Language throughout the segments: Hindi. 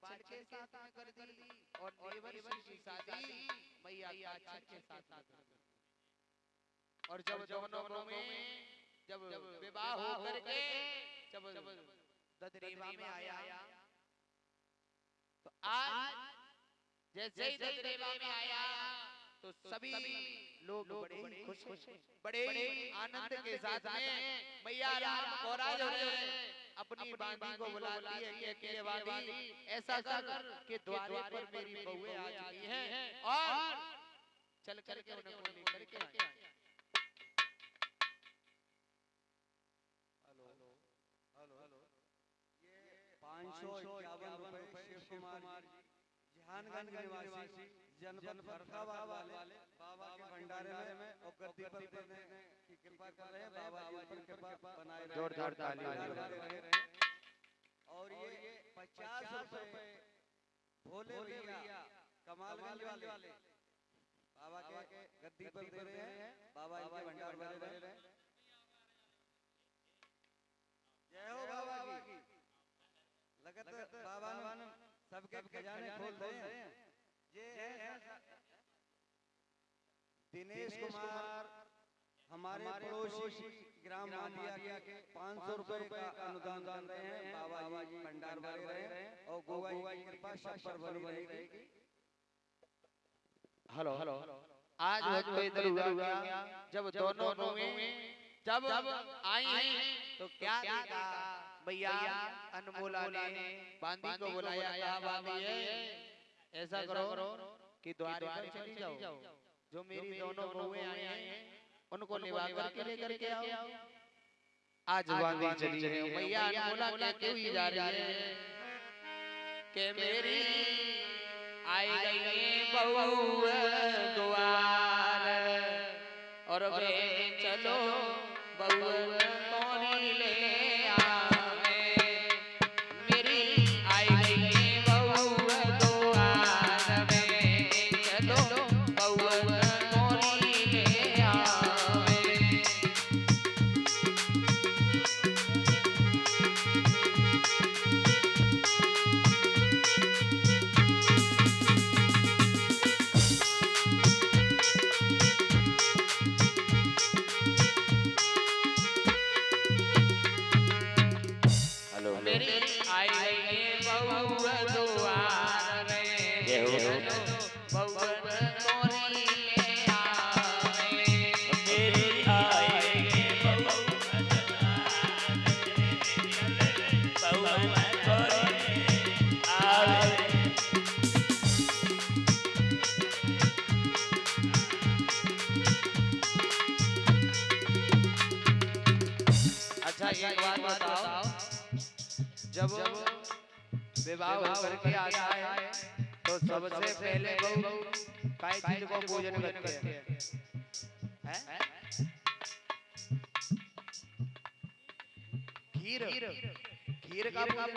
पाचन के साथ में कर दी और नेवर की शादी मैया काचन के साथ में कर दी। और जब दोनों में जब विवाह हो करके जब ददरेवा में आया तो आज जैसे ही ददरेवा में आया तो सभी लोग बड़े ही खुश बड़े आनंद के साथ में मैया राम और अपनी बांदी को बुलाती है कि बांदी ऐसा कर कि द्वारे पर मेरी बहुएं आ चुकी हैं और चल करके उनको लेकर के आए। ये 551 रुपए शिव कुमार जहानगंज निवासी जनपद फर्रुखाबाद वाले बाबा के भंडारे में और गद्दी पर देने की कृपा कर रहे हैं। बाबा जी ऊपर कृपा बनाए रहे, जोरदार ताली रहे। और ये 50 रुपए भोले भैया कमालगंज वाले बाबा के गद्दी पर दे रहे हैं। बाबा इनके भंडार बने रहे। जय हो बाबा की। लगत बाबा ने सबके खजाने खोल रहे हैं। ये है दिनेश कुमार हमारे पड़ोसी ग्राम मांडिया के 500 रुपए का अनुदान दे रहे हैं। बाबा जी भंडार भरे रहे और गोवा की कृपा सब पर बनी रहेगी। हेलो आज वक्त इधर हुआ जब दोनों जब आई तो क्या देखा भैया अनमोला ने बांदी को बुलाया। कहा बांदी है ऐसा करो कि द्वार पर चली जाओ, जो मेरी दोनों बहुएं आई हैं उनको निभा करके लेकर के आओ। आज बांदी चली है भैया अनमोला कहते हुए जा रही है कि मेरी आई गई बहू द्वार और वे चलो बहू कौन ले जब विवाह होकर के आता है तो सबसे पहले काय चीज को पूजन करते हैं? खीर खीर का पूजन।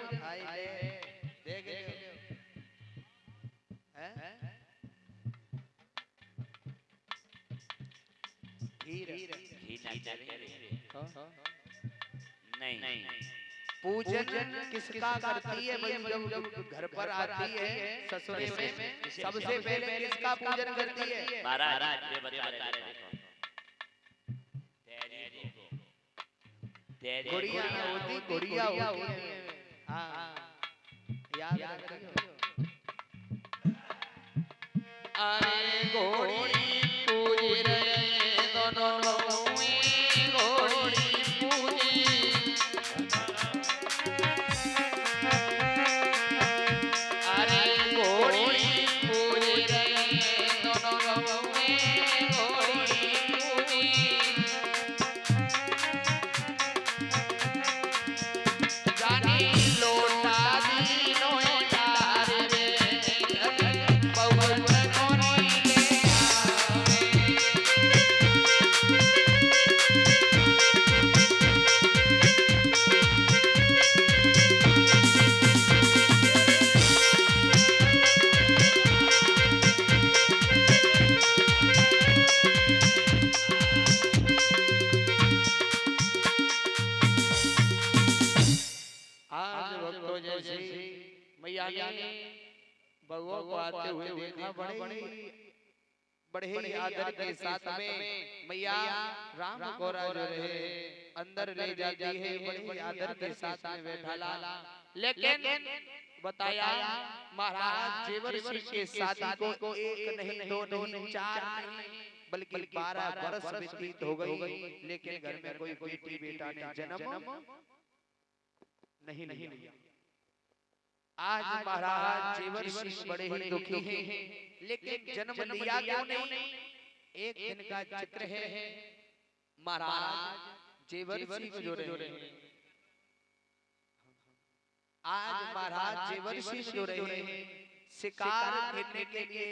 देख खीर नहीं पूजन किसका करती है भाई? जब घर पर आती है ससुरे में सबसे पहले किसका पूजन करती है? महाराज ये बता रहे देखो गुड़िया होती है। हाँ याद रखियो। अरे घोड़ी पूज रहे दोनों मैया ने बउआ को आते हुए देखा, बड़े ही आदर के साथ में मैया राम गौरा जो रहे अंदर ले जाती है, बड़े ही आदर के साथ में बैठाला। लेकिन बताया महाराज जेवर सिंह के शादी को एक नहीं, दो नहीं, चार नहीं, बल्कि 12 वर्ष व्यतीत हो गई, लेकिन घर में कोई बेटी बेटा ने जन्म नहीं लिया। आज महाराज जेवर सिंह बड़े ही दुखी हैं, लेकिन जन्म लिया क्यों नहीं? एक दिन का जिक्र है, महाराज जेवर सिंह जो रहे, आज महाराज जेवर सिंह जो रहे शिकार खेलने के लिए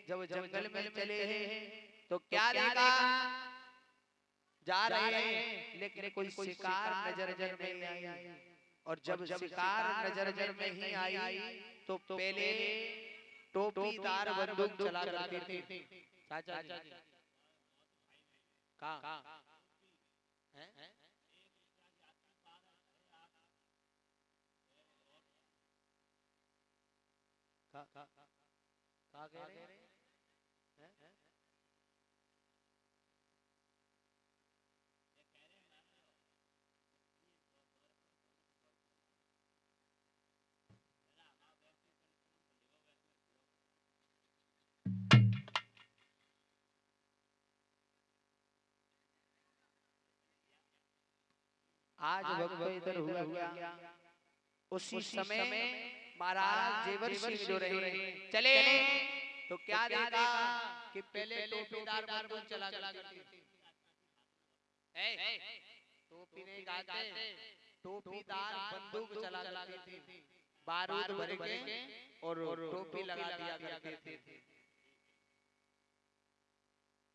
जब जंगल में चले हैं तो क्या देखा? जा रहे हैं लेकिन कोई शिकार नजर में नहीं आई, और जब शिकार नजर में ही आई तो पहले टोपीदार बंदूक चला करते थे। चाचा जी कहाँ हैं? कहाँ कह रहे हैं? आज वक्त इधर हुआ क्या? उसी समय महाराज जेवर सिंह जो रहे चले तो क्या देखा कि पहले टोपीदार बंदूक चला करते थे। टोपी नहीं गाते, टोपीदार बंदूक चला करते थे, बारूद भर के और टोपी लगा दिया करते थे।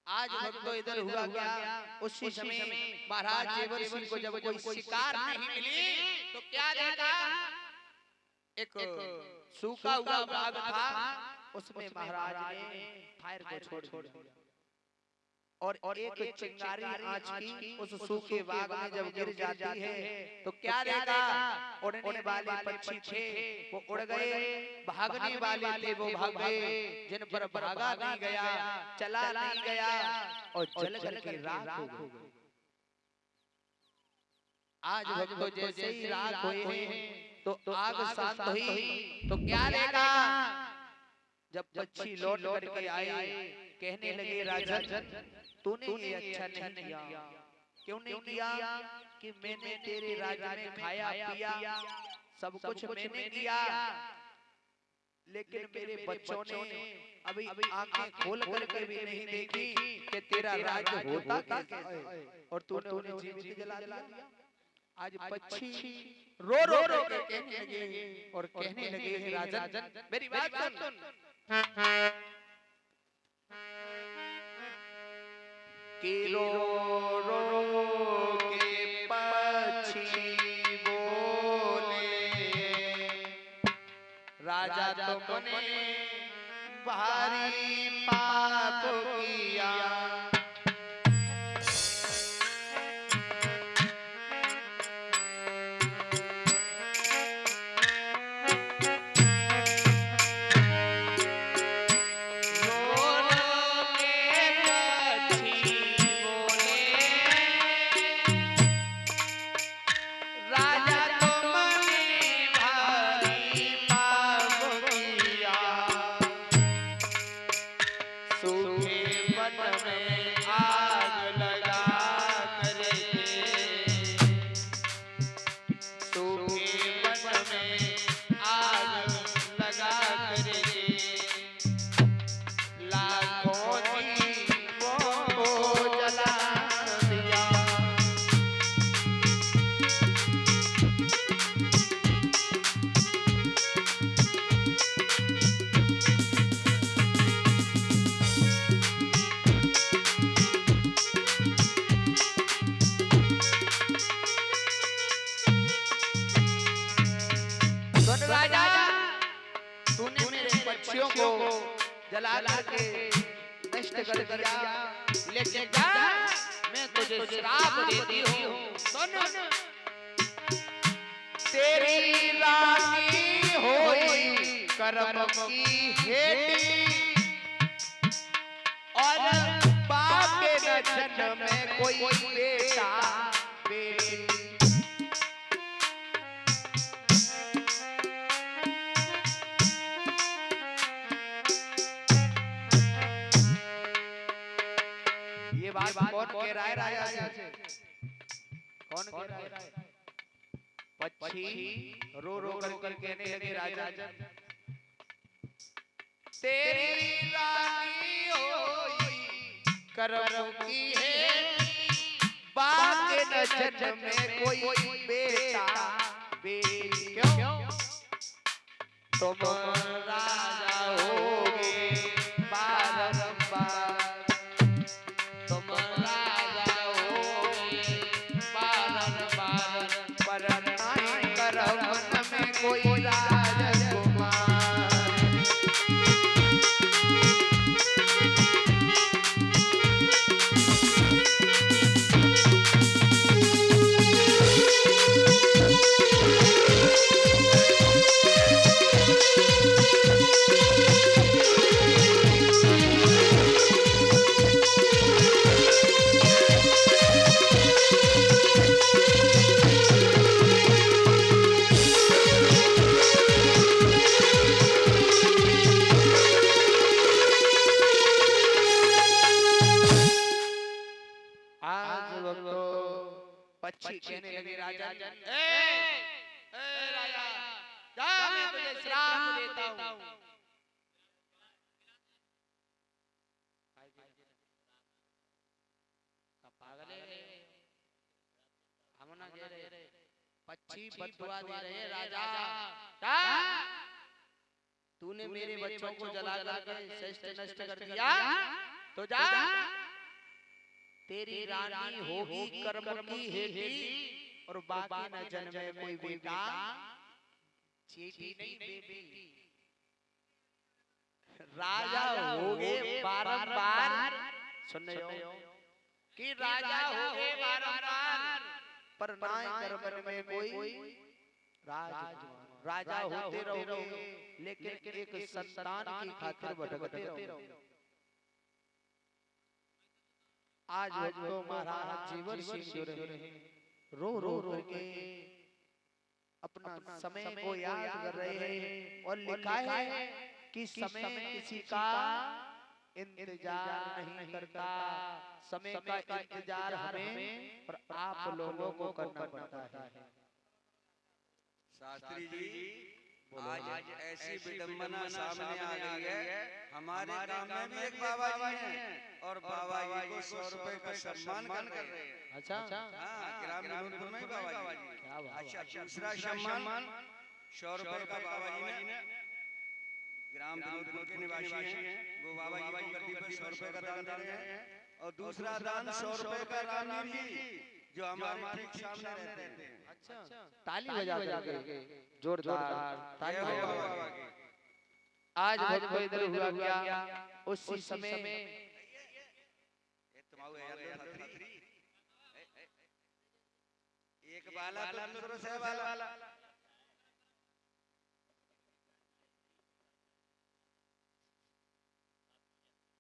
आज भक्तों इधर हुआ क्या? उसी समय महाराज जेवर सिंह को जब कोई शिकार नहीं मिली तो क्या देखा? एक सूखा हुआ बाग था, उसमें महाराज ने फायर को छोड़ दिया और एक चिंगारी आंच की उस सूखे बाग में जब गिर जाती है तो क्या देखा? उड़ने वाले पक्षी थे वो उड़ गए, भागने वाले थे वो भाग गए, जिन पर भागा नहीं गया, चला नहीं गया और जल के राख हो गए। आज भक्तों जैसे ही राख हुए हैं तो आग शांत हुई तो क्या देखा? जब पक्षी लौट करके आए कहने लगे, राजन तूने ये अच्छा नहीं किया। क्यों नहीं किया? कि मैंने तेरे राज्य में खाया पिया सब कुछ मैंने किया, लेकिन मेरे बच्चों ने अभी आंखें खोल करके भी नहीं देखी कि तेरा राज्य होता कैसे है, और तूने उन्हें जीवित जला दिया। आज पक्षी रो रो के कहने लगे और कहने लगे, राजन मेरी बात सुन। कि रो रो के पक्षी बोले, राजा तुमने भारी पाप किया। जला के नष्ट कर दिया, लेकिन जा मैं तुझे श्राप देती हूँ, सुन तेरी रानी होई कर्म की हेठी और बाप के न जन्म में कोई बेटा बेटी। ये बात कौन कह रहा है राजा से? कौन कह रहा है? पक्षी रो रो कर कहने लगे राजा तेरी रानी होई कर्म की है बाप के न जन्म में कोई बेटा बेटी। क्यों? तुम राजा होगे बारंबार, तुम राजा होगे बारंबार, पर नहीं कर्म में कोई राजकुमार। पक्षी कहने लगे राजा राजा जा मैं तुझे श्राप देता हूँ। पागल है हम ना कह रहे पक्षी बददुआ दे रहे राजा जा तूने मेरे बच्चों को जला कर श्रेष्ठ नष्ट कर दिया तो जा तेरी रानी होगी कर्म की हेठी और बाकी न जन्म में कोई बेटा चेटी नहीं बेटी। राजा होगे बारंबार, सुन रहे हो कि राजा होगे बारंबार पर ना कर्म में कोई राजा होते रहोगे लेकिन एक संतान की खातिर भटकते रहोगे। आज तो महाराज जीवन सिंह जो रहे रो रो करके अपना समय को याद कर रहे हैं और लिखा है कि समय किसी का इंतजार नहीं करता, समय का इंतजार हमें और आप लोगों को करना पड़ता है। शास्त्री जी आज ऐसी विडंबना सामने आ गई है। हमारे गांव में भी एक बाबा जी हैं और बाबा जी को 100 रुपए का सम्मान कर रहे हैं। अच्छा हाँ, ग्राम विनोदपुर में बाबा जी। अच्छा, दूसरा सम्मान 100 रुपए का बाबा जी ने ग्राम विनोदपुर के निवासी हैं, वो बाबा जी को गद्दी पर 100 रुपए का दान दे रहे हैं। और दूसरा दान 100 रुपए का राम जी जो हमारे ठीक सामने रहते हैं। अच्छा, ताली बजा के जोरदार ताली बजा के आज भक्त इधर हुआ क्या उसी समय एक बाला दूसरा से बाला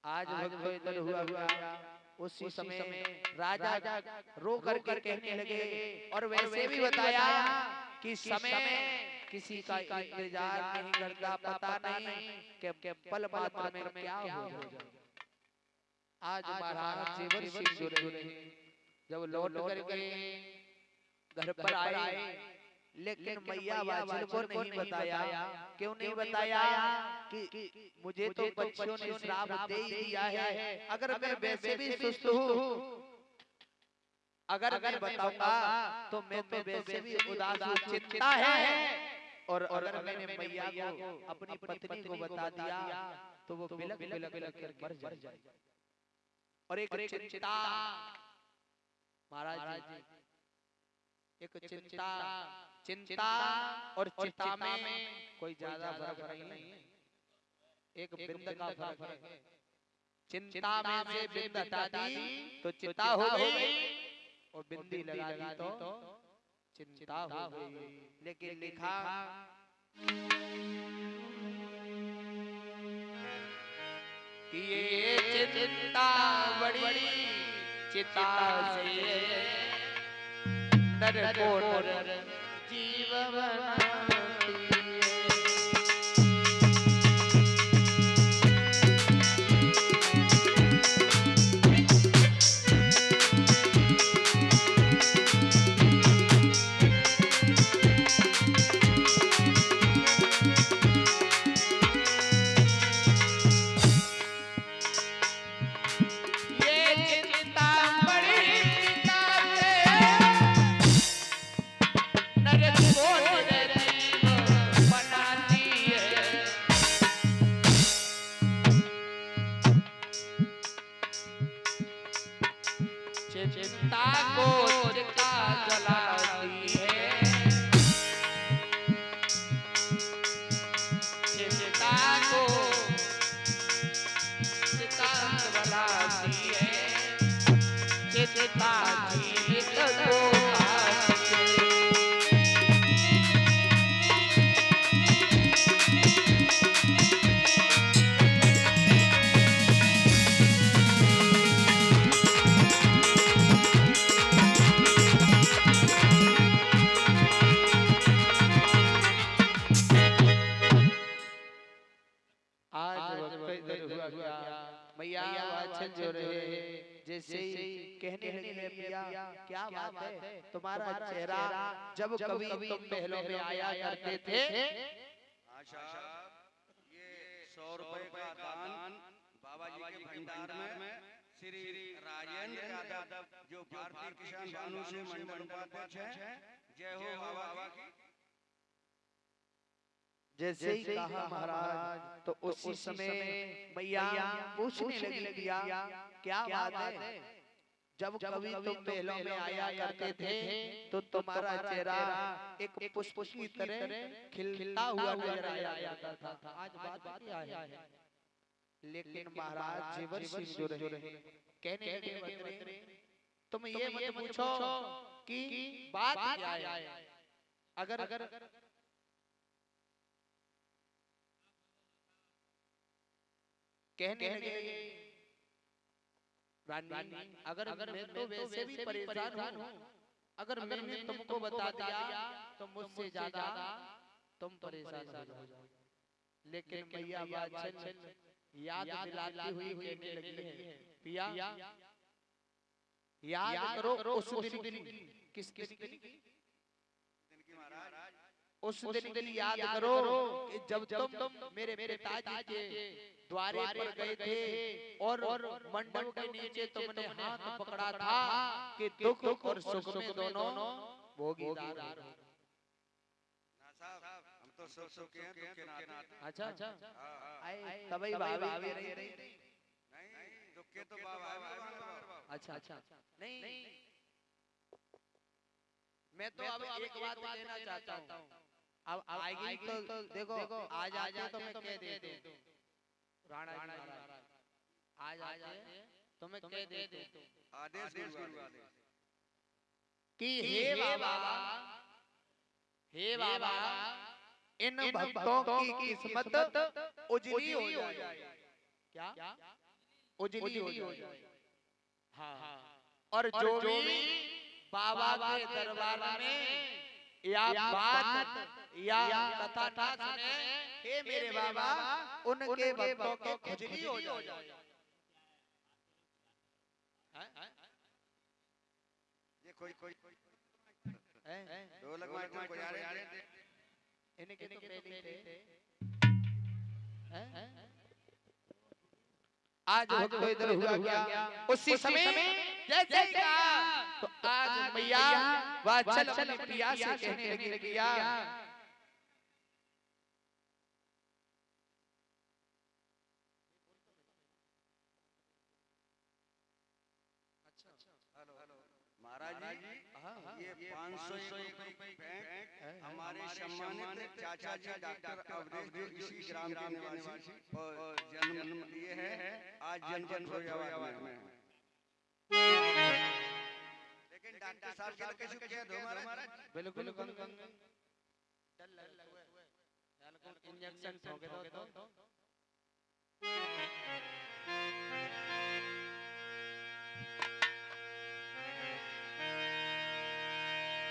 आज भक्त इधर हुआ क्या उसी समय राजा रो करके कहने लगे और वैसे भी बताया कि समय किसी का इंतजार नहीं करता, पता नहीं कि पल मात्र में क्या हो जाए। आज महाराज जीवन सिंह जो रहे जब लौट करके घर पर आए लेकिन मैया बाछल को नहीं बताया। क्यों नहीं बताया कि मुझे तो बच्चों ने श्राप दे ही दिया है, अगर मैं वैसे भी सुस्त हूँ, अगर मैं बताऊंगा तो मैं तो वैसे भी उदास हूँ, चिंता है। और अगर मैंने मैया को अपनी पत्नी को बता दिया तो वो बिलक बिलक बिलक कर मर जाए। और एक चिंता महाराज जी, एक चिंता और चिंता में कोई ज्यादा फर्क नहीं है, एक बिंद का फर्क है। चिंता में से बिंद हटा दी तो चिंता हो गई और बिंदी लगा दी तो चिंता हो गई। लेकिन लिखा चिंता बड़ी चिता से नर को नर जीव बनाती है। चिंता को चिता जलाती है, चिंता को चिता जलाती है, चिता जीवित को मैया वाचन जो रहे जैसे ही कहने लगे पिया क्या बात है तुम्हारा चेहरा जब कभी तुम महलों में आया करते थे। आशा ये 100 रुपए का दान बाबा जी के भंडार में श्री राजेंद्र यादव जो भारतीय किसान भानु से मंडल उपाध्यक्ष है, जय हो बाबा की। जैसे ही कहा महाराज तो उसी समय मैया पूछने लगी क्या बात है जब कभी तुम महलों में आया करते थे तो तुम्हारा चेहरा एक पुष्प की तरह खिलता हुआ नजर आया करता था। आज बात क्या है लेकिन महाराज जीवन सिंह जो रहे कहने लगे तुम ये मत पूछो कि बात क्या है, अगर कहने लगे रानी अगर मैं तो वैसे भी परेशान हूँ, अगर मैंने तुमको बता दिया तो मुझसे ज्यादा तुम परेशान हो जाओ। लेकिन मैया वाचन याद दिलाती हुई कहने लगी है पिया याद करो उस दिन किस दिन की उस दिन याद करो जब तुम मेरे पिताजी के द्वारे पर गए थे और मंडप के नीचे तुमने हाथ पकड़ा था कि दुख और सुख में दोनों भोगीदार हो। हम तो सुख के हैं, दुख के नाते। अच्छा तभी भाभी नहीं दुख के तो बाबा। अच्छा नहीं मैं तो अब एक बात कहना चाहता हूँ। अब आएगी तो देखो आज तो मैं कह दे दूं राणा जी महाराज आज तो मैं कह दे दूं आदेश गुरु आदेश कि हे बाबा इन भक्तों की किस्मत उजली हो जाए। क्या उजली हो जाए। हाँ और जो भी बाबा के दरबार में या बात या कथा सुने हे मेरे बाबा उनके भक्तों को खुजली हो जाए। ये कोई ढोलक माइक को जा रहे हैं इन्हें के तो पहले थे आज भक्तों इधर हुआ क्या उसी समय जैसे तो आज मैया वाचल अपनी प्रिया से कहने लगी प्रिया महाराज जी ये 501 रुपए बैंक हमारे सम्मानित चाचा जी डॉक्टर अवधेश जो इसी ग्राम के निवासी और जन्म लिए हैं आज जनपद फैजाबाद में। लेकिन डॉक्टर साहब के कैसे कह दो महाराज बिल्कुल इंजेक्शन ठोके दो तो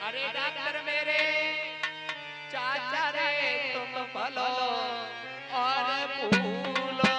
अरे डॉक्टर मेरे चाचा रे तुम फलो और फूलो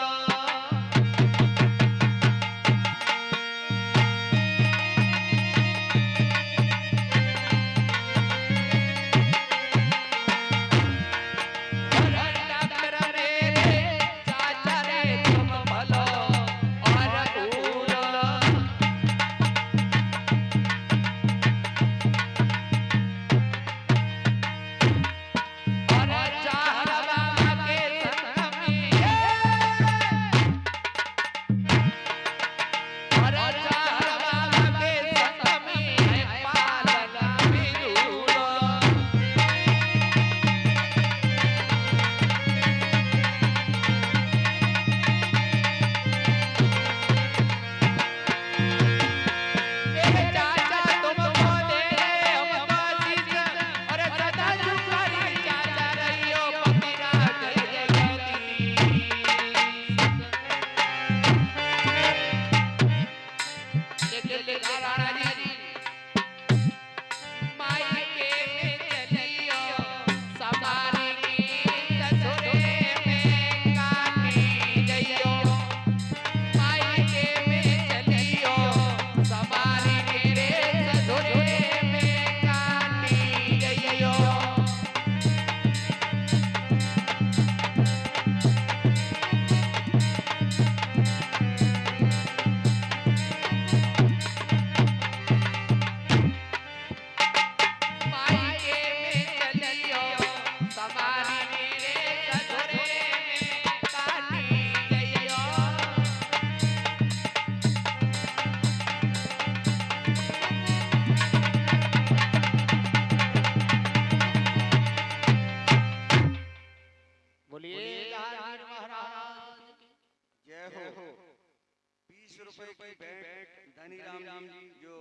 रुपए की भेंट धनीराम जी जो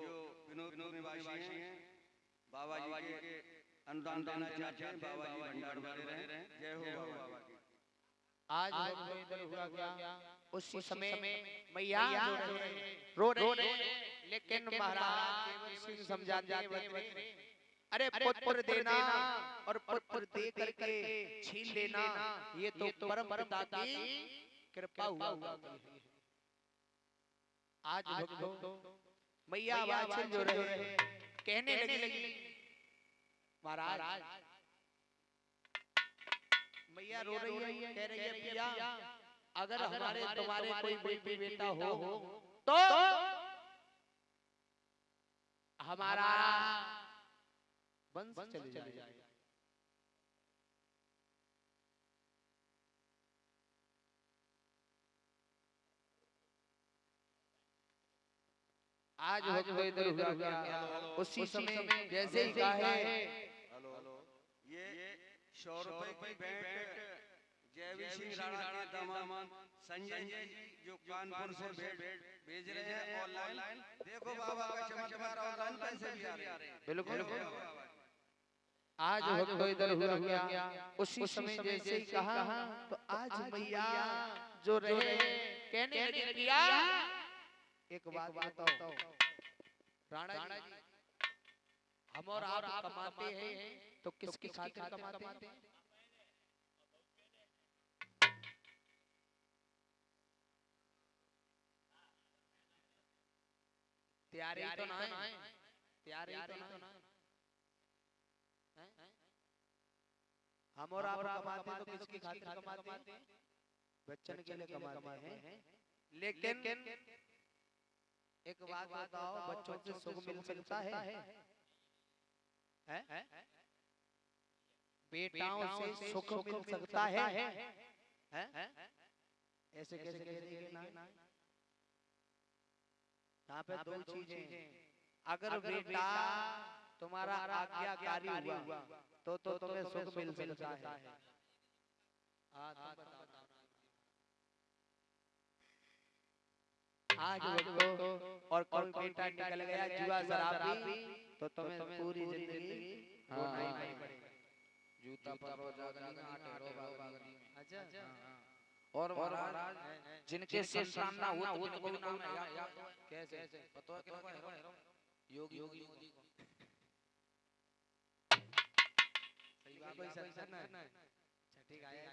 विनोदपुर निवासी हैं बाबा जी के अनुदान देना चाहते हैं। बाबा जी भंडार बने रहे। जय हो बाबा की। आज इधर हुआ क्या उसी समय मैया रो रहे लेकिन महाराज केवल सिंह समझाते हैं अरे पुत्र देना और पुत्र दे करके छीन लेना ये तो परम पिता की कृपा हुआ। आज भक्तों मैया आवाज जो रहे कहने लगी महाराज मैया रो रही है कह रही है पिया अगर हमारे तुम्हारे कोई बेटी बेटा हो तो हमारा वंश चले जाए। आज भक्तों इधर हुआ क्या उसी समय जैसे ही कहा है ये 100 रुपए की भेंट जयवीर सिंह राणा के दामाद संजय जी जो कानपुर से भेंट भेज रहे हैं ऑनलाइन। देखो बाबा का चमत्कार ऑनलाइन पैसे भी आ रहे हैं। बिल्कुल आज भक्तों इधर हुआ क्या उसी समय जैसे ही कहा तो आज मैया जो रहे कहने लगी पिया एक बात बताओ राणा जी हम और आप कमाते हैं तो किसकी खातिर कमाते हैं? तैयारी तो ना है तैयारी तो ना है हम और आप कमाते तो किसकी खातिर कमाते हैं? बच्चन के लिए कमाते हैं। लेकिन एक बात बताओ बच्चों से सुख मिल सकता है? बेटाओं से सुख मिल सकता है? ऐसे कैसे कह रही है ना? यहाँ पे दो चीजें अगर बेटा तुम्हारा आज्ञाकारी हुआ तो तुम्हें सुख मिल सकता है। आज वो और कोई बेटा निकल गया जुआ शराबी तो तुम्हें पूरी जिंदगी रोना ही पड़ेगा। जूता पर रोजागरी आटे रोगागरी। अच्छा और महाराज जिनके संतान ना हुआ तो उनको भी नाम है याद कैसे पता है किनको है योगी मोदी को कोई संतान है ठीक आया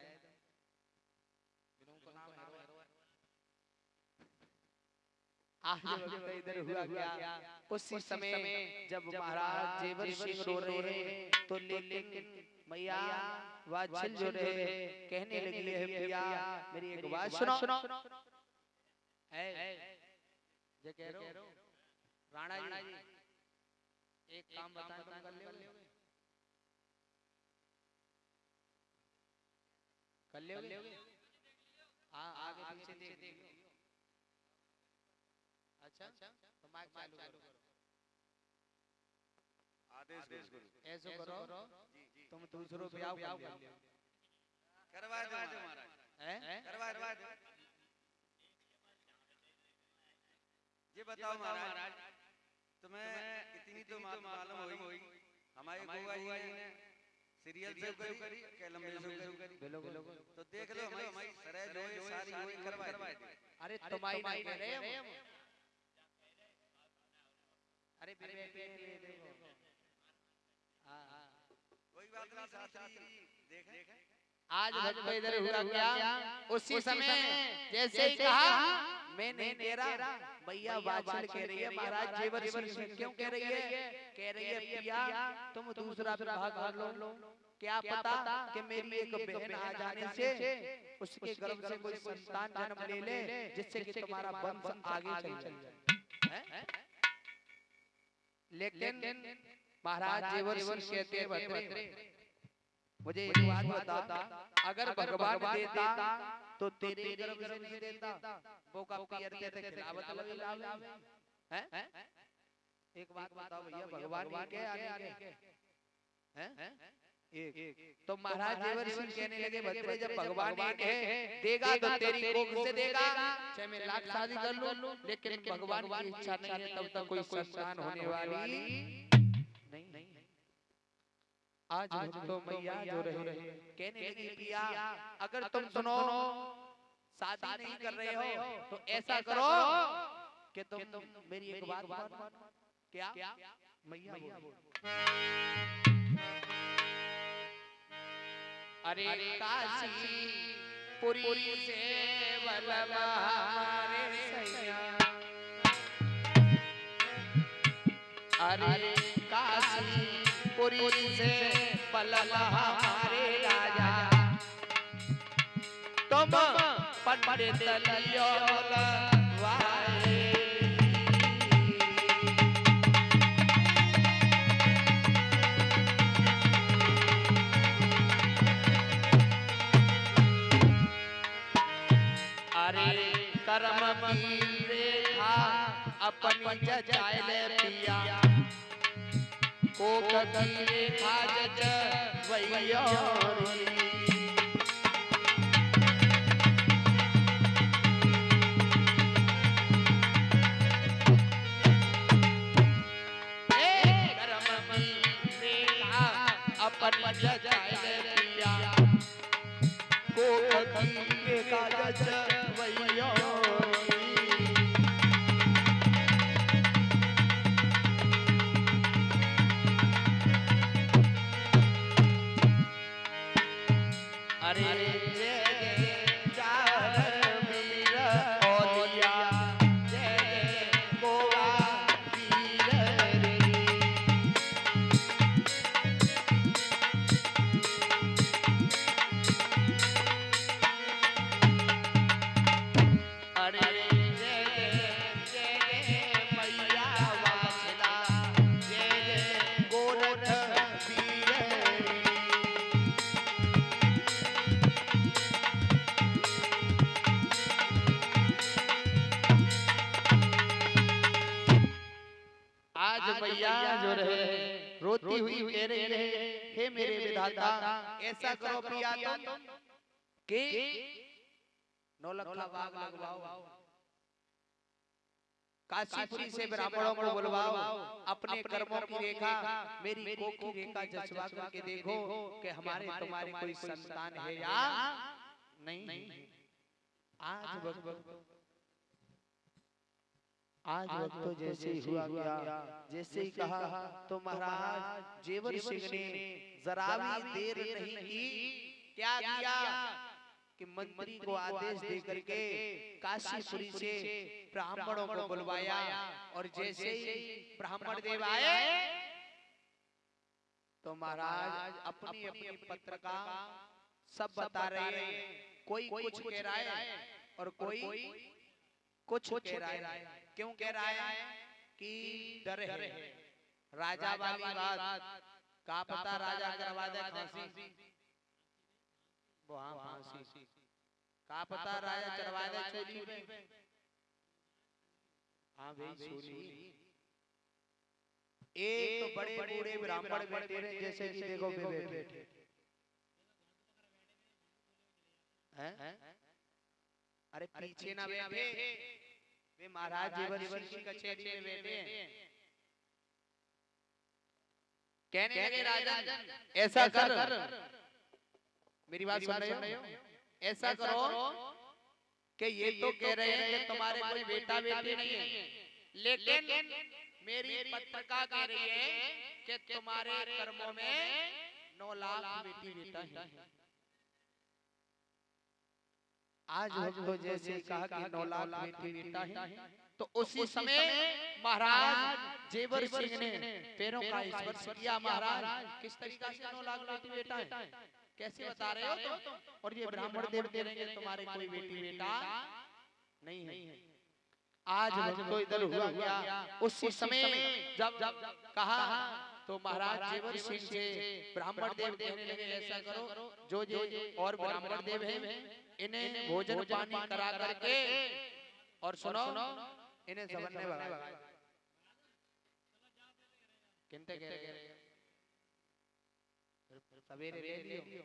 बिनु को नाम है आज वक्त इधर हुआ क्या उसी समय जब महाराज जेवर सिंह रो रहे हैं तो लेकिन मैया वात्सल जो रहे कहने लगी है पिया मेरी एक बात सुनो है जे कह रहे हो राणा जी एक काम बताएं तुम कर लोगे कर लोगे हाँ आगे पीछे देख अच्छा तो माइक चालू करो आदेश करो ऐसे करो तुम दूसरों ब्याह करवा दो महाराज हैं करवा दो ये बताओ महाराज तुम्हें इतनी तो मालूम होगी हमारे गोवा जी ने सीरियल से करी के लंबे से करी बिल्कुल तो देख लो हमारी सरे जो ये सारी वही करवा दे अरे तुम्हारी नहीं कह रहे हम अरे देखो हां कोई बात नहीं शास्त्री देखें आज भक्त इधर हुआ क्या उसी समय जैसे ही कहा मैं नहीं कह रहा भैया वाचल कह रही है महाराज जेवर सिंह क्यों कह रही है पिया तुम दूसरा विवाह कर लो क्या पता कि मेरी एक बहन आ जाने से उसके गर्भ से कोई संतान जन्म ले जिससे कि तुम्हारा वंश आगे चल जाए लेकिन महाराज जेवर सिंह कहते हैं मुझे एक बात बता अगर भगवान देता तो तेरे गर्भ से नहीं देता वो का पियर के खिलावत लाभ है एक बात बताओ भैया भगवान के आगे हैं एक तो महाराज जेवर सिंह कहने लगे भद्रे जब भगवान एक है देगा तो तेरी कोख से देगा चाहे मैं लाख शादी कर लूं लेकिन भगवान की इच्छा नहीं है तब तक कोई संतान होने वाली नहीं आज तो मैया जो रहे कहने लगी पिया अगर तुम सुनो शादी नहीं कर रहे हो तो ऐसा करो कि तुम मेरी एक बात क्या मैया बोल अरे काशी पुरी से बलवा हमारे सैया अरे काशी पुरी से बलवा हमारे राजा तुम पंडित लियो वाए अरे कर्म की रेखा अपनी जचाए ले पिया को की रेखा जज वैयोरी अपनी जचाए ले पिया को की रेखा जज भैया जो रहे रोती हुई कह रही है हे मेरे विधाता ऐसा करो पिया तुम कि 9 लख बाग लगवाओ काशीपुरी से ब्राह्मणों को बुलवाओ अपने कर्मों की रेखा मेरी कोख की रेखा जसवा करके देखो कि हमारे तुम्हारे कोई संतान है या नहीं आज वक्त तो जैसे ही हुआ गया, जैसे ही कहा तो महाराज जेवर सिंह ने जरा भी देर नहीं की। क्या किया कि मंत्री को आदेश दे करके काशीपुरी से ब्राह्मणों को बुलवाया, और जैसे ही ब्राह्मण देव आए तो महाराज अपनी अपनी पत्रिका सब बता रहे हैं। कोई कुछ कह रहा है और कोई कुछ कह रहा है। क्यों कह रहा है कि डर है राजा वाली बात, का पता राजा करवा दे फांसी, वो हाँ फांसी, का पता राजा चढ़वा दे चोली पे, हाँ भाई सोनी। एक बड़े बूढ़े ब्राह्मण बैठे रहे, जैसे कि देखो बैठे हैं, अरे पीछे ना बैठे, वे महाराज जेवर सिंह की कचहरी में बैठे हैं। कहने लगे राजन ऐसा कर, मेरी बात सुन रहे हो, ऐसा करो कि ये तो कह रहे हैं कि तुम्हारे कोई बेटा बेटी नहीं है, लेकिन मेरी पत्रिका कह रही है कि तुम्हारे कर्मों में 9 लाख बेटी बेटा है। आज तो जैसे कहा कि 9 लाख बेटी बेटा है, तो उसी समय महाराज जेवर सिंह ने पैरों का स्पर्श किया। महाराज किस तरीका से 9 लाख बेटी बेटा है, कैसे बता रहे हो तुम? और ये ब्राह्मण देव कह रहे हैं तुम्हारे कोई बेटी बेटा नहीं है। आज तो इधर हुआ गया, उसी समय जब कहा तो महाराज जेवर सिंह से ब्राह्मण देव कहने लगे ऐसा करो, जो और ब्राह्मण देव हैं इन्हें भोजन पानी करा करके, और सुनो इन्हें सबने भगा। किनते कह रहे सवेरे ले लियो,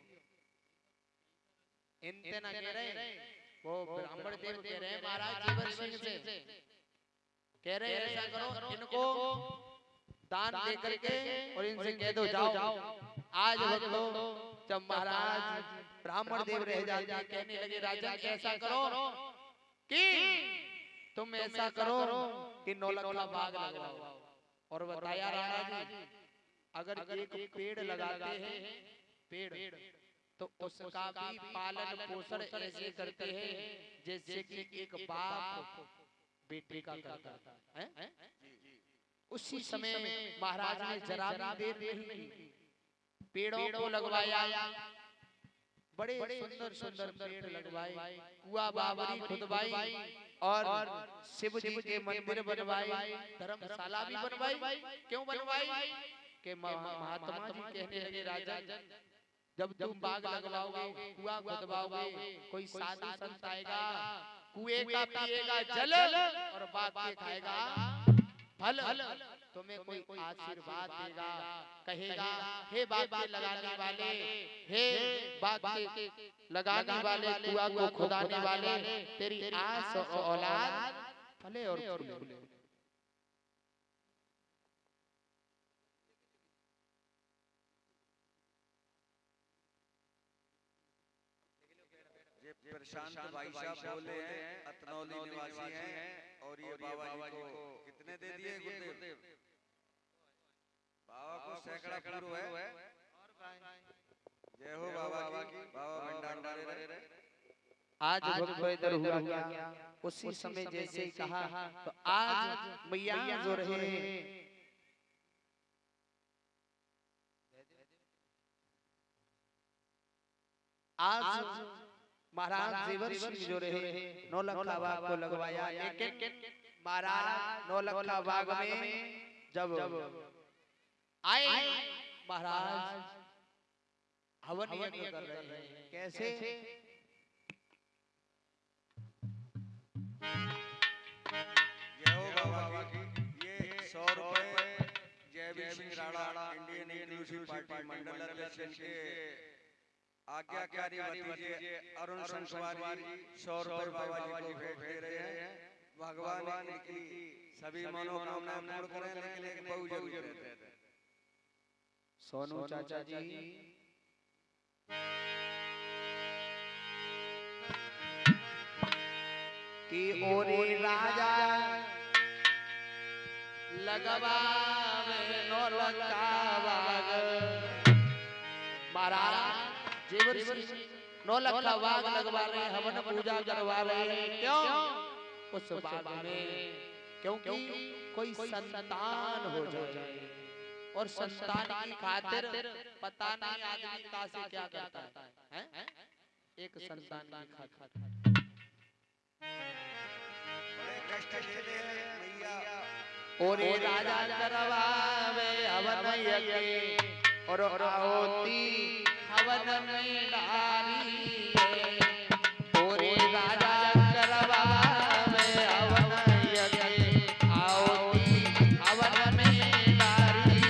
इनते ना कह रहे, वो ब्राह्मण देव कह रहे हैं महाराज जेवर सिंह से, कह रहे हैं ऐसा करो इनको दान दे करके और इनसे कह दो जाओ। आज वक्त जब महाराज ब्राह्मण देव रह जाते, कहने लगे राजन ऐसा करो कि तुम ऐसा करो कि 9 लाख बाग लगाओ। और बताया राणा जी अगर एक पेड़ लगाते हैं पेड़, तो उसका भी पालन पोषण ऐसे करते हैं जैसे कि एक बाप बेटे का करता है। उसी समय महाराज ने जरा भी देर नहीं की, पेड़ों को लगवाया, बड़े सुंदर सुंदर पेड़ लगवाए, कुआ बावरी खुदवाई और शिव जी के मंदिर बनवाए, धर्मशाला भी बनवाई। क्यों बनवाई कि महात्मा जी कहने लगे राजन जब तुम बाग लगवाओगे, कुआ खुदवाओगे, कोई साधु संत आएगा, कुएं का पिएगा जल और बाग के खाएगा फल, तुम्हें कोई आशीर्वाद देगा, कहेगा हे बाग के लगाने वाले, हे बाग के लगाने वाले, कुआ को खुदाने वाले, तेरी आस और औलाद फले और फूले। प्रशांत भाई साहब बोले हैं, अतनौली निवासी हैं, और ये बाबा जी को कितने दे दिए गुरुदेव? बाबा को सैकड़ा पूरा है। जय हो बाबा की, बाबा भंडार डाले रहे। आज वक्त इधर हुआ गया, उसी समय जैसे कहा तो आज मैया जो रहे आज महाराज जेवर सिंह जो रहे 9 लाख बाग को लगवाया, लेकिन महाराज 9 लाख बाग में जब आए महाराज हवन यज्ञ कर रहे हैं। कैसे? जय हो बाबा की। ये 100 रुपए Jai Singh Rana Indian inclusive party मंडल अध्यक्ष के आज्ञाकारी भतीजे अरुण संसवार जी 100 रुपए बाबा जी को भेंट दे रहे हैं। भगवान की सभी मनोकामनाएं पूर्ण करें, लेकिन बहुत जरूरी रहते हैं। सोनू चाचा जी कि ओरे राजा लगवावे नौलखा बाग महाराज जेवर सिंह नौलखा बाग लगवा रहे हवन पूजा करवा रहे क्यों उस बाग में क्योंकि कोई संतान हो जाए और संतान की खातिर पता नहीं आदमी का से क्या करता है एक संतान की खातिर बड़े कष्ट झेले मैया और ये राजा करवावे हवन यज्ञ और आहुति हवन में डारी और ये राजा करवावे हवन यज्ञ आहुति हवन में डारी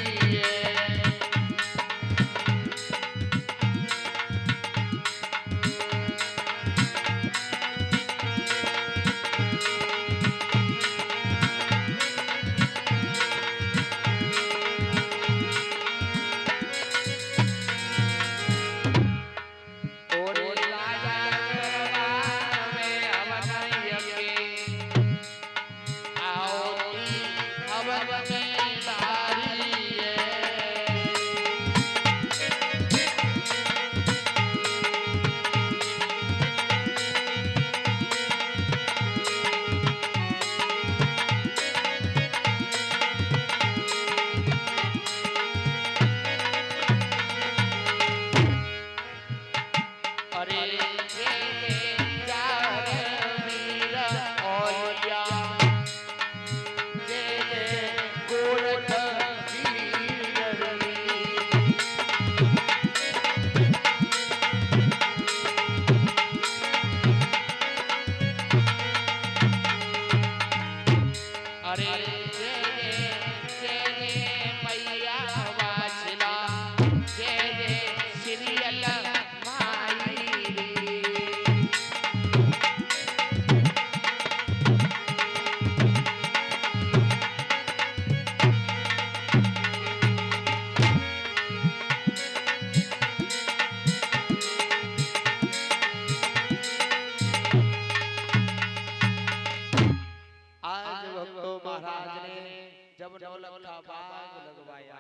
जब नौलखा बाग लगवाया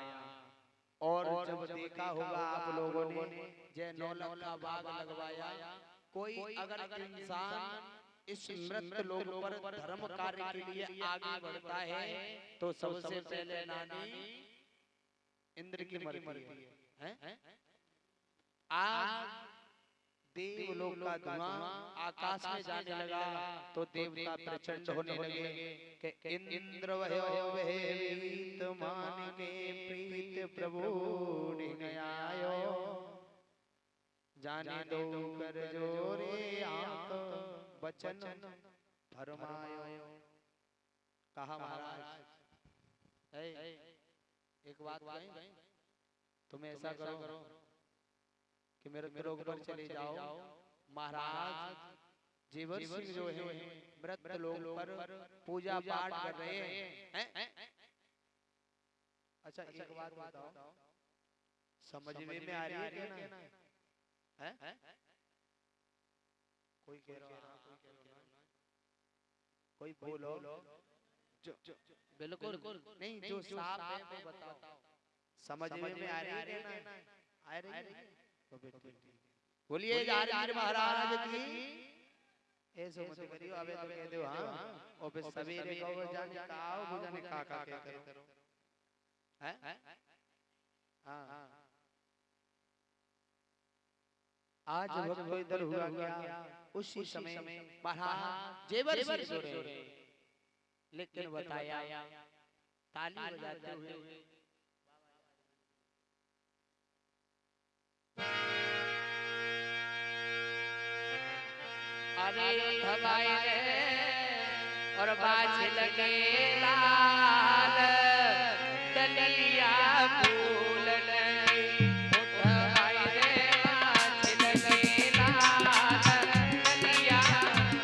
और जब देखा होगा आप लोगों ने जय नौलखा बाग लगवाया कोई अगर इंसान इस मृत लोक पर धर्म कार्य के लिए आगे बढ़ता है तो सबसे पहले नानी इंद्र की मरती है आज देवलोक का धुआं आकाश में जाने लगा तो देवता प्रचंड होने लगे कि इंद्र वह वीत मान के प्रीत प्रभु आयो जाने दो कर जोरे आंख बचन फरमायो कहा महाराज एक बात कहें तुम ऐसा करो कि मेरे लोग पर चले जाओ महाराज जीवन सिंह जो है मृत लोग पर पूजा पाठ कर रहे हैं अच्छा एक बात बताओ समझ में आ रही है ना है कोई कह रहा कोई बोलो बिल्कुल नहीं जो साफ है वो बताओ समझ में आ रही है ना आ रही है बोलिए जारी महाराज की ऐसे मत करियो अबे तो कह दो हां और फिर सवेरे को जाने का आओ बुझाने का करो हैं हां आज वक्त इधर हुआ क्या उसी समय महाराज जेवर सिंह सो रहे लेकिन बताया ताली बजाते हुए अरे धमाई रे और बाज लगे लाल डलिया फूल लगी धमाई रे बाज लगे लाल डलिया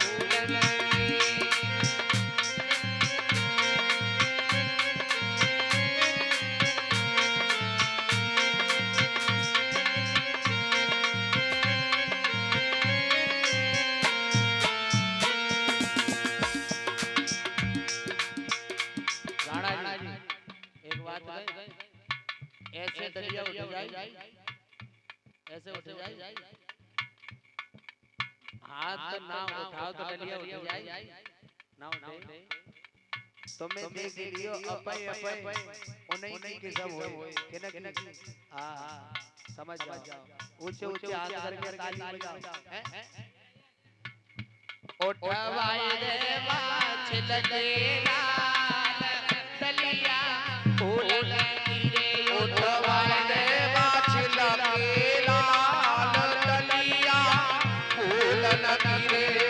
फूल लगी हाथ ना उठाओ तो डलिया उठ जाए ना उठे तो मैं देख लियो अपय अपय उन्हीं की किस्म होए कि न कि हां समझ जाओ ऊंचे ऊंचे हाथ करके ताली बजाओ हैं उठवाए रे बाछल के लाल डलिया फूल गिरे उठवाए रे बाछल के लाल डलिया फूल गिरे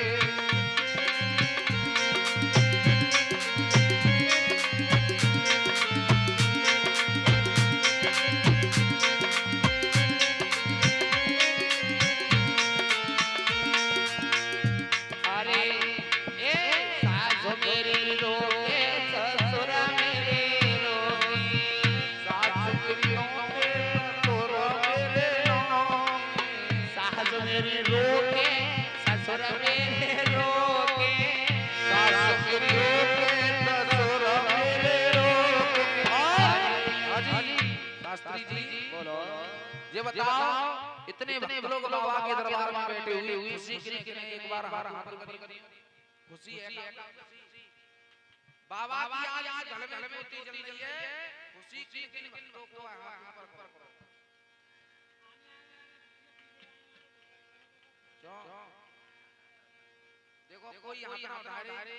ये बताओ इतने लोग बाबा के दरबार में बैठे हुए खुशी की एक बार हाथ करिए खुशी है बाबा की आज घर में होती चल रही है खुशी की किन भक्तों को हाथ पर करो देखो कोई हाथ ना उठा रहे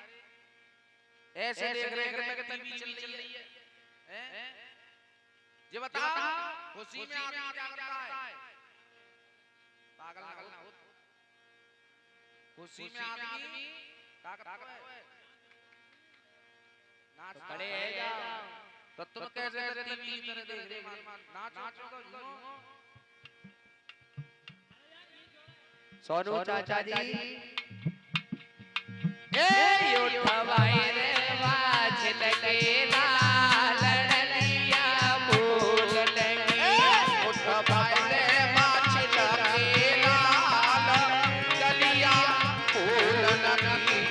ऐसे देख रहे हैं टीवी चल रही है हैं ये बताओ खुशी में आदमी क्या करता है पागल ना हो खुशी में आदमी क्या करता है नाच खड़े है जाओ तो तुम कैसे टीवी तरह देख रहे नाचो तो झूमो सोनू चाचा जी ए उठवाए रे बाछल के लाल डलिया फूल लगी उठवाए रे बाछल के लाल डलिया फूल लगी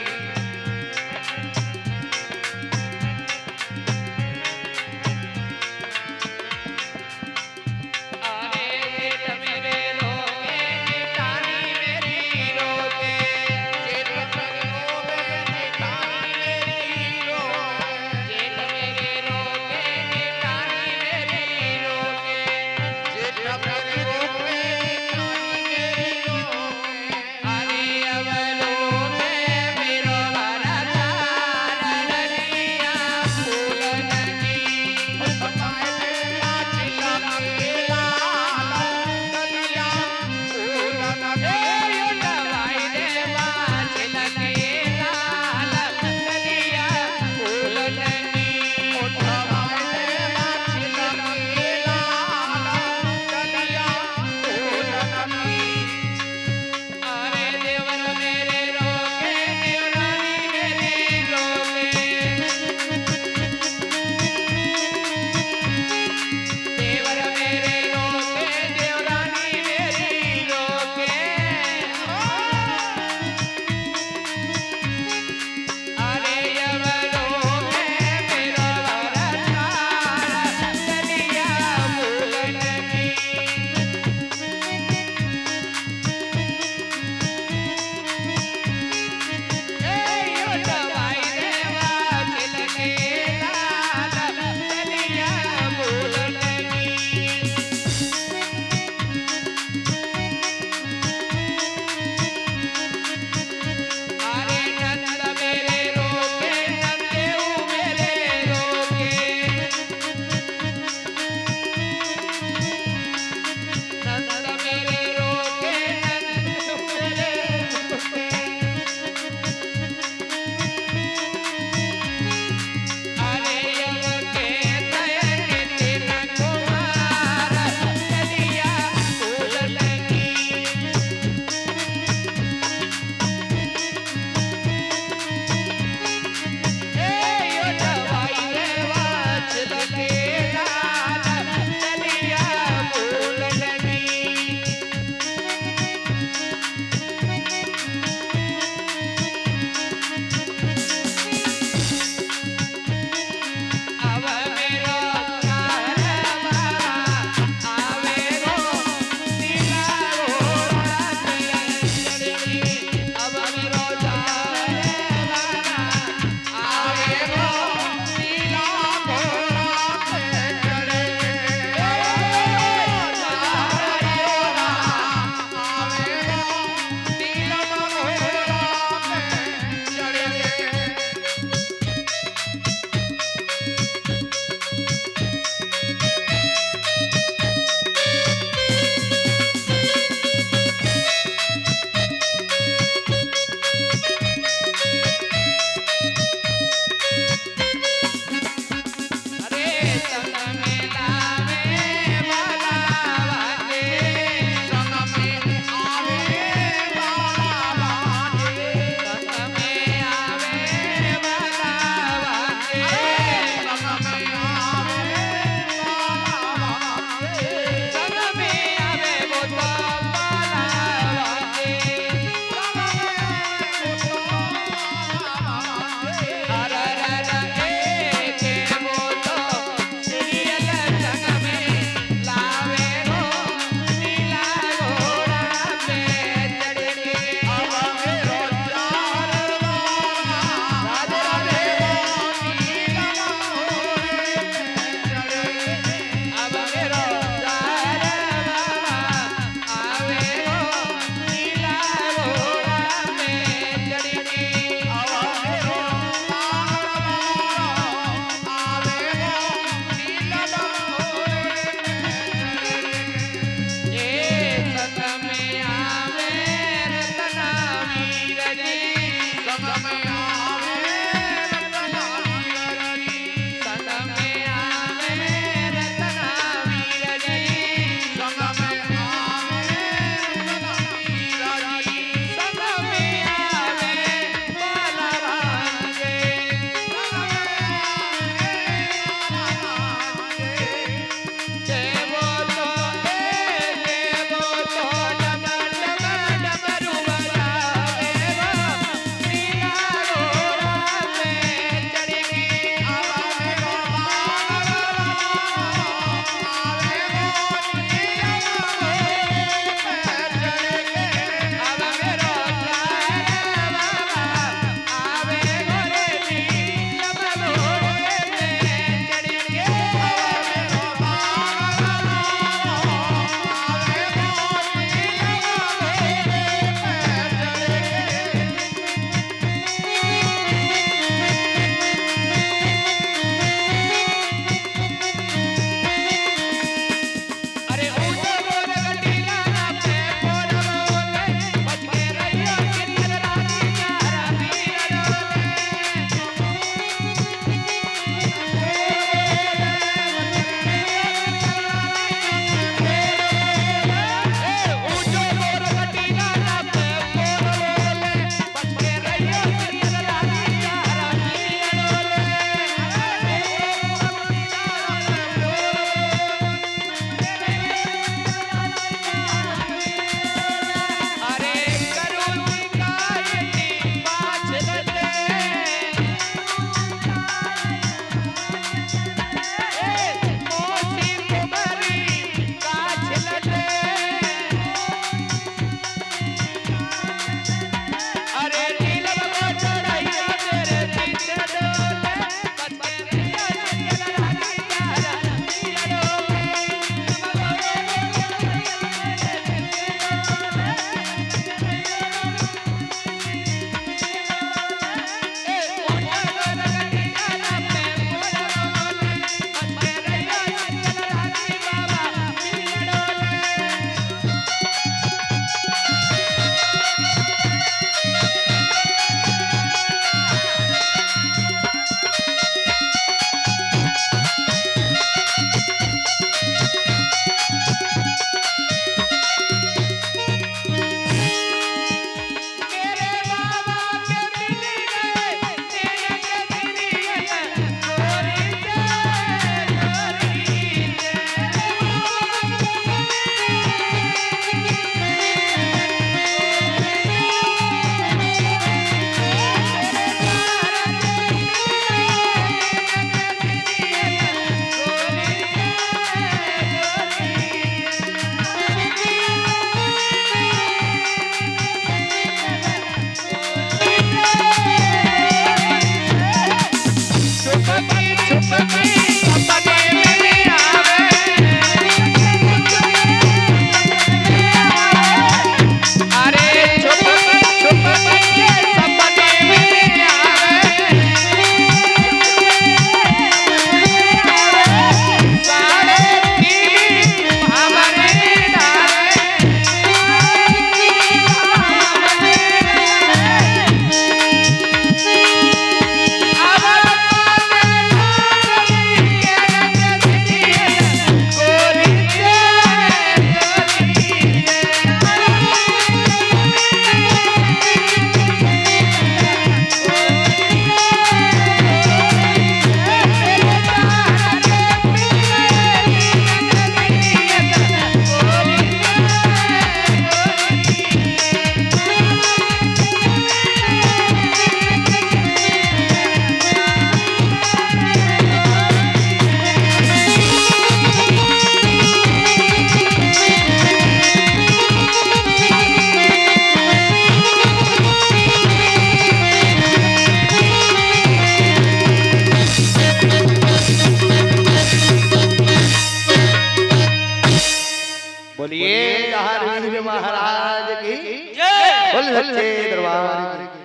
बोल सच्चे दरबार की।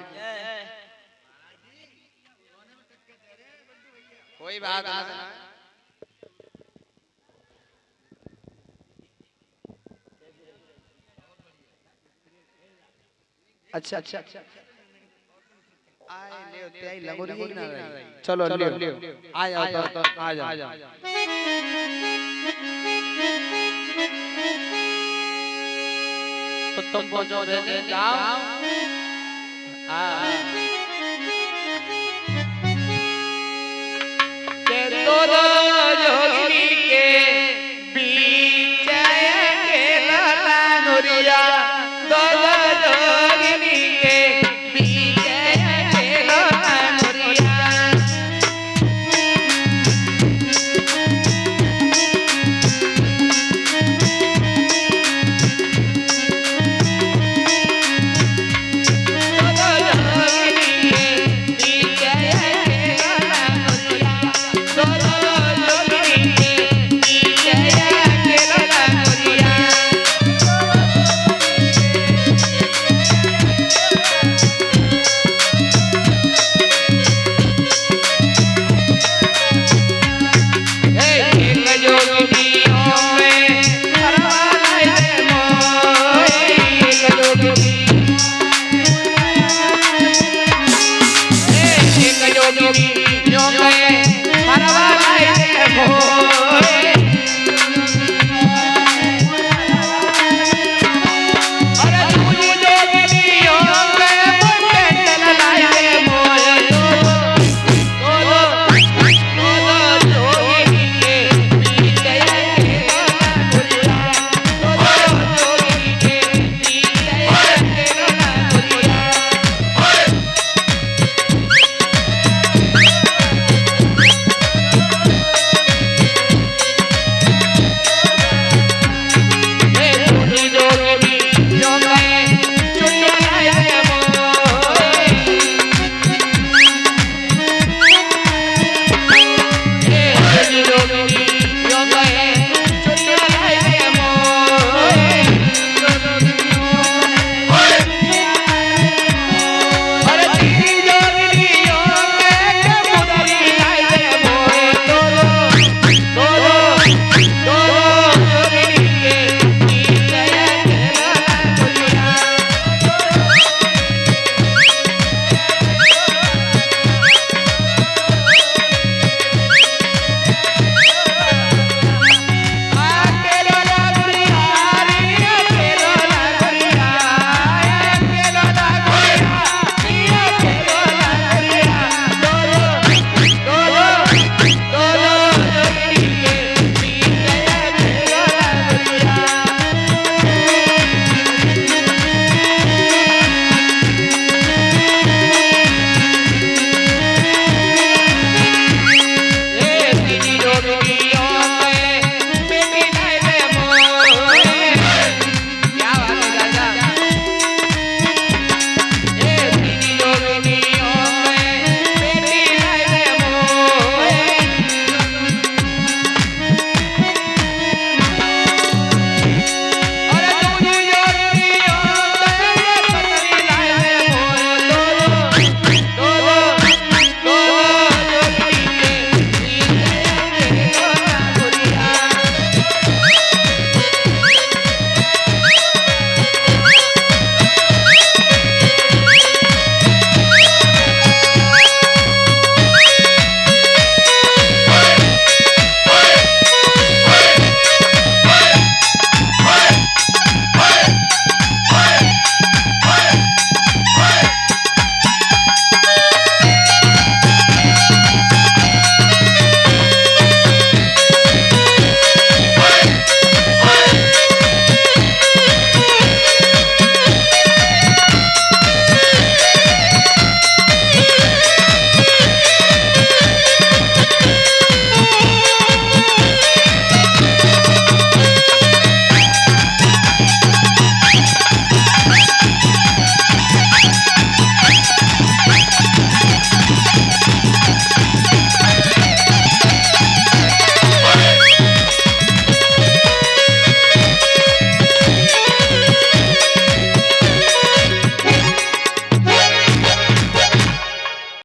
कोई बात ना। अच्छा अच्छा आए ले त्याई लगोरी ना रही। चलो लियो आ जाओ तो आ जाओ। तो तुम पहुंचो देने जाओ। के तो